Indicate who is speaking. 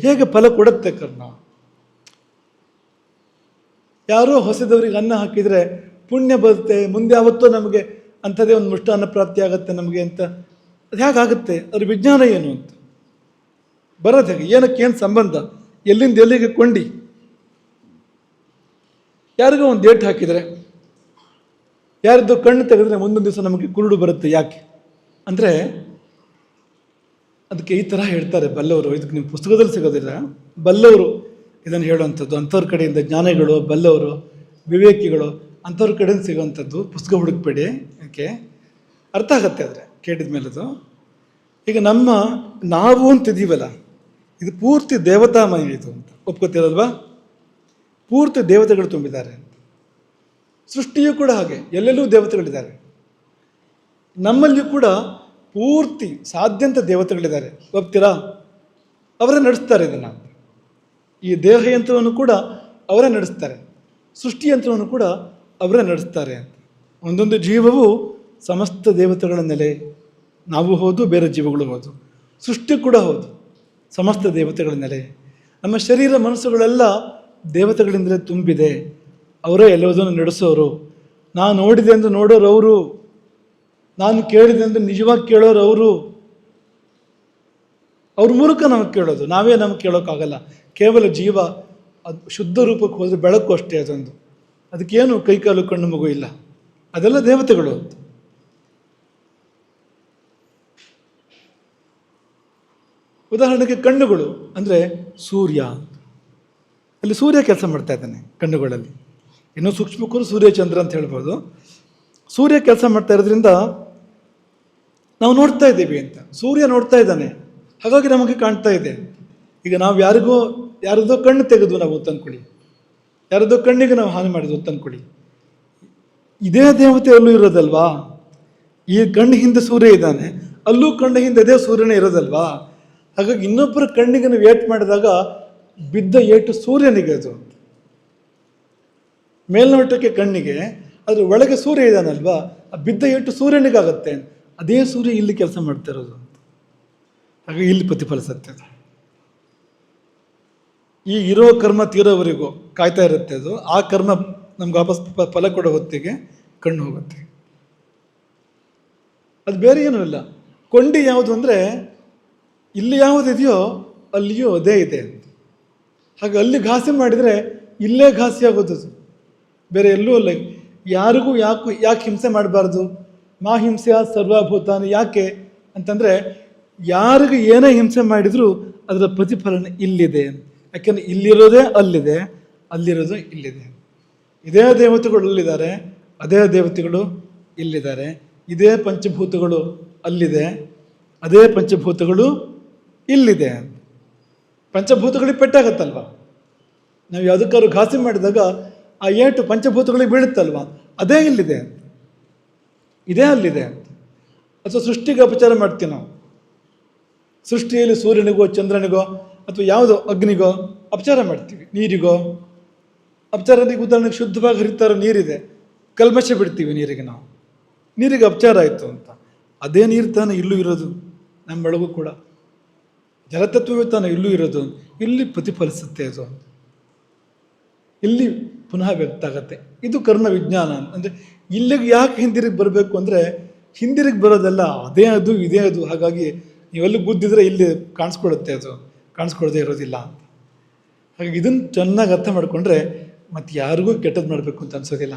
Speaker 1: ಹೇಗೆ ಫಲ ಕೊಡುತ್ತೆ ಕರ್ಮ? ಯಾರೋ ಹೊಸದವರಿಗೆ ಅನ್ನ ಹಾಕಿದರೆ ಪುಣ್ಯ ಬರುತ್ತೆ, ಮುಂದೆ ಯಾವತ್ತೋ ನಮಗೆ ಅಂಥದ್ದೇ ಒಂದು ಮುಷ್ಟಾನ್ನ ಪ್ರಾಪ್ತಿ ಆಗುತ್ತೆ ನಮಗೆ ಅಂತ. ಅದು ಹೇಗಾಗುತ್ತೆ? ಅದ್ರ ವಿಜ್ಞಾನ ಏನು ಅಂತ ಬರೋದು ಹೇಗೆ? ಏನಕ್ಕೇನು ಸಂಬಂಧ? ಎಲ್ಲಿಂದ ಎಲ್ಲಿಗೆ ಕೊಂಡಿ? ಯಾರಿಗೋ ಒಂದು ಏಟು ಹಾಕಿದರೆ, ಯಾರಿದ್ದು ಕಣ್ಣು ತೆಗೆದ್ರೆ ಮುಂದೊಂದು ದಿವಸ ನಮಗೆ ಕುರುಡು ಬರುತ್ತೆ. ಯಾಕೆ ಅಂದರೆ ಅದಕ್ಕೆ ಈ ಥರ ಹೇಳ್ತಾರೆ ಬಲ್ಲವರು. ಇದಕ್ಕೆ ನಿಮ್ಮ ಪುಸ್ತಕದಲ್ಲಿ ಸಿಗೋದಿಲ್ಲ, ಬಲ್ಲವರು ಇದನ್ನು ಹೇಳುವಂಥದ್ದು. ಅಂಥವ್ರ ಕಡೆಯಿಂದ, ಜ್ಞಾನಿಗಳು, ಬಲ್ಲವರು, ವಿವೇಕಿಗಳು, ಅಂಥವ್ರ ಕಡೆಯಿಂದ ಸಿಗೋವಂಥದ್ದು. ಪುಸ್ತಕ ಹುಡುಕ್ಬೇಡಿ, ಯಾಕೆ ಅರ್ಥ ಆಗತ್ತೆ ಆದರೆ ಕೇಳಿದ ಮೇಲದು. ಈಗ ನಾವು ಅಂತಿದ್ದೀವಲ್ಲ, ಇದು ಪೂರ್ತಿ ದೇವತಾಮಯ ಇದು ಅಂತ ಒಪ್ಕೋತಿರಲ್ವಾ? ಪೂರ್ತಿ ದೇವತೆಗಳು ತುಂಬಿದ್ದಾರೆ. ಸೃಷ್ಟಿಯೂ ಕೂಡ ಹಾಗೆ, ಎಲ್ಲೆಲ್ಲೂ ದೇವತೆಗಳಿದ್ದಾರೆ. ನಮ್ಮಲ್ಲಿಯೂ ಕೂಡ ಪೂರ್ತಿ ಸಾಧ್ಯಂತ ದೇವತೆಗಳಿದ್ದಾರೆ. ಒಪ್ತೀರಾ? ಅವರೇ ನಡೆಸ್ತಾರೆ ಇದನ್ನು. ಈ ದೇಹ ಯಂತ್ರವನ್ನು ಕೂಡ ಅವರೇ ನಡೆಸ್ತಾರೆ, ಸೃಷ್ಟಿ ಯಂತ್ರವನ್ನು ಕೂಡ ಅವರೇ ನಡೆಸ್ತಾರೆ ಅಂತ. ಒಂದೊಂದು ಜೀವವು ಸಮಸ್ತ ದೇವತೆಗಳ ನೆಲೆ. ನಾವು ಹೌದು, ಬೇರೆ ಜೀವಗಳು ಹೌದು, ಸೃಷ್ಟಿ ಕೂಡ ಹೌದು, ಸಮಸ್ತ ದೇವತೆಗಳ ನೆಲೆ. ನಮ್ಮ ಶರೀರ ಮನಸ್ಸುಗಳೆಲ್ಲ ದೇವತೆಗಳಿಂದಲೇ ತುಂಬಿದೆ. ಅವರೇ ಎಲ್ಲದನ್ನು ನಡೆಸೋರು. ನಾನು ನೋಡಿದೆ ಎಂದು ನೋಡೋರು ಅವರು, ನಾನು ಕೇಳಿದೆ ಎಂದು ನಿಜವಾಗಿ ಕೇಳೋರು ಅವರು. ಅವ್ರ ಮೂಲಕ ನಮಗೆ ಕೇಳೋದು, ನಾವೇ ನಮಗೆ ಕೇಳೋಕ್ಕಾಗಲ್ಲ. ಕೇವಲ ಜೀವ ಅದು ಶುದ್ಧ ರೂಪಕ್ಕೆ ಹೋದರೆ ಬೆಳಕು ಅಷ್ಟೇ ಅದೊಂದು. ಅದಕ್ಕೇನು ಕೈಕಾಲು ಕಣ್ಣು ಮಗು ಇಲ್ಲ. ಅದೆಲ್ಲ ದೇವತೆಗಳು ಅಂತ. ಉದಾಹರಣೆಗೆ ಕಣ್ಣುಗಳು ಅಂದರೆ ಸೂರ್ಯ, ಅಲ್ಲಿ ಸೂರ್ಯ ಕೆಲಸ ಮಾಡ್ತಾ ಇದ್ದಾನೆ ಕಣ್ಣುಗಳಲ್ಲಿ. ಇನ್ನೂ ಸೂಕ್ಷ್ಮಕ್ಕೂ ಸೂರ್ಯ ಚಂದ್ರ ಅಂತ ಹೇಳ್ಬೋದು. ಸೂರ್ಯ ಕೆಲಸ ಮಾಡ್ತಾ ಇರೋದ್ರಿಂದ ನಾವು ನೋಡ್ತಾ ಇದ್ದೀವಿ ಅಂತ. ಸೂರ್ಯ ನೋಡ್ತಾ ಇದ್ದಾನೆ, ಹಾಗಾಗಿ ನಮಗೆ ಕಾಣ್ತಾ ಇದೆ. ಈಗ ನಾವು ಯಾರದೋ ಕಣ್ಣು ತೆಗೆದು ನಾವು ತಂದ್ಕೊಳ್ಳಿ, ಯಾರದೋ ಕಣ್ಣಿಗೆ ನಾವು ಹಾನಿ ಮಾಡಿದ್ವು ತಂದ್ಕೊಳ್ಳಿ, ಇದೇ ದೇವತೆ ಅಲ್ಲೂ ಇರೋದಲ್ವಾ? ಈ ಕಣ್ಣು ಹಿಂದೆ ಸೂರ್ಯ ಇದ್ದಾನೆ, ಅಲ್ಲೂ ಕಣ್ಣು ಹಿಂದೆ ಅದೇ ಸೂರ್ಯನೇ ಇರೋದಲ್ವಾ? ಹಾಗಾಗಿ ಇನ್ನೊಬ್ಬರ ಕಣ್ಣಿಗೆ ನಾವು ಏಟು ಮಾಡಿದಾಗ ಬಿದ್ದ ಏಟು ಸೂರ್ಯನಿಗೆ ಅದು. ಮೇಲ್ನೋಟಕ್ಕೆ ಕಣ್ಣಿಗೆ, ಅದ್ರ ಒಳಗೆ ಸೂರ್ಯ ಇದ್ದಾನಲ್ವಾ, ಆ ಬಿದ್ದ ಏಟು ಸೂರ್ಯನಿಗಾಗತ್ತೆ. ಅದೇ ಸೂರ್ಯ ಇಲ್ಲಿ ಕೆಲಸ ಮಾಡ್ತಾ ಇರೋದು. ಹಾಗಾಗಿ ಇಲ್ಲಿ ಪ್ರತಿಫಲಿಸುತ್ತೆ ಅದು. ಈ ಇರೋ ಕರ್ಮ ತೀರೋವರೆಗೂ ಕಾಯ್ತಾ ಇರುತ್ತೆ ಅದು. ಆ ಕರ್ಮ ನಮ್ಗೆ ವಾಪಸ್ ಫಲ ಕೊಡೋ ಹೊತ್ತಿಗೆ ಕಣ್ಣು ಹೋಗುತ್ತೆ. ಅದು ಬೇರೆ ಏನೂ ಇಲ್ಲ. ಕೊಂಡಿ ಯಾವುದು ಅಂದರೆ, ಇಲ್ಲಿ ಯಾವುದಿದೆಯೋ ಅಲ್ಲಿಯೂ ಅದೇ ಇದೆ ಅಂತ. ಹಾಗೆ ಅಲ್ಲಿ ಘಾಸಿ ಮಾಡಿದರೆ ಇಲ್ಲೇ ಘಾಸಿ ಆಗೋದು, ಬೇರೆ ಎಲ್ಲೂ ಅಲ್ಲ. ಯಾರಿಗೂ ಯಾಕೆ ಹಿಂಸೆ ಮಾಡಬಾರ್ದು? ಮಾ ಹಿಂಸೆಯ ಸರ್ವಭೂತಾನಿ. ಯಾಕೆ ಅಂತಂದರೆ, ಯಾರಿಗೆ ಏನೇ ಹಿಂಸೆ ಮಾಡಿದರೂ ಅದರ ಪ್ರತಿಫಲನ ಇಲ್ಲಿದೆ. ಯಾಕೆಂದರೆ ಇಲ್ಲಿರೋದೇ ಅಲ್ಲಿದೆ, ಅಲ್ಲಿರೋದು ಇಲ್ಲಿದೆ. ಇದೇ ದೇವತೆಗಳು ಅಲ್ಲಿದ್ದಾರೆ, ಅದೇ ದೇವತೆಗಳು ಇಲ್ಲಿದ್ದಾರೆ. ಇದೇ ಪಂಚಭೂತಗಳು ಅಲ್ಲಿದೆ, ಅದೇ ಪಂಚಭೂತಗಳು ಇಲ್ಲಿದೆ. ಪಂಚಭೂತಗಳಿಗೆ ಪೆಟ್ಟಾಗತ್ತಲ್ವ? ನಾವು ಯಾವುದಕ್ಕಾದ್ರು ಘಾಸಿ ಮಾಡಿದಾಗ ಆ ಏಟು ಪಂಚಭೂತಗಳಿಗೆ ಬೀಳುತ್ತಲ್ವ? ಅದೇ ಇಲ್ಲಿದೆ, ಇದೇ ಅಲ್ಲಿದೆ. ಅಥವಾ ಸೃಷ್ಟಿಗೆ ಅಪಚಾರ ಮಾಡ್ತೀವಿ ನಾವು. ಸೃಷ್ಟಿಯಲ್ಲಿ ಸೂರ್ಯನಿಗೋ ಚಂದ್ರನಿಗೋ ಅಥವಾ ಯಾವುದೋ ಅಗ್ನಿಗೋ ಅಪಚಾರ ಮಾಡ್ತೀವಿ, ನೀರಿಗೋ ಅಪಚಾರ. ಉದಾಹರಣೆಗೆ ಶುದ್ಧವಾಗಿ ಹರಿತಾರೋ ನೀರಿದೆ, ಕಲ್ಮಶ ಬಿಡ್ತೀವಿ ನೀರಿಗೆ. ನಾವು ನೀರಿಗೆ ಅಪಚಾರ ಆಯಿತು ಅಂತ. ಅದೇ ನೀರು ತಾನೇ ಇಲ್ಲೂ ಇರೋದು, ನಮ್ಮೊಳಗೂ ಕೂಡ ಜಲತತ್ವವೇ ತಾನೇ ಇಲ್ಲೂ ಇರೋದು. ಇಲ್ಲಿ ಪ್ರತಿಫಲಿಸುತ್ತೆ ಅದು, ಇಲ್ಲಿ ಪುನಃ ವ್ಯಕ್ತ ಆಗತ್ತೆ. ಇದು ಕರ್ಮ ವಿಜ್ಞಾನ. ಅಂದರೆ ಇಲ್ಲಿಗೆ ಯಾಕೆ ಹಿಂದಿರುಗಿ ಬರಬೇಕು ಅಂದರೆ, ಹಿಂದಿರುಗಿ ಬರೋದಲ್ಲ, ಅದೇ ಅದು ಇದೇ ಅದು. ಹಾಗಾಗಿ ನೀವೆಲ್ಲಿ ಬುದ್ಧಿದ್ರೆ ಇಲ್ಲಿ ಕಾಣಿಸ್ಕೊಳ್ಳುತ್ತೆ, ಅದು ಕಾಣಿಸ್ಕೊಳ್ಳೋದೇ ಇರೋದಿಲ್ಲ ಅಂತ. ಹಾಗಾಗಿ ಇದನ್ನು ಚೆನ್ನಾಗಿ ಅರ್ಥ ಮಾಡಿಕೊಂಡ್ರೆ ಮತ್ತೆ ಯಾರಿಗೂ ಕೆಟ್ಟದ್ದು ಮಾಡಬೇಕು ಅಂತ ಅನ್ಸೋದಿಲ್ಲ.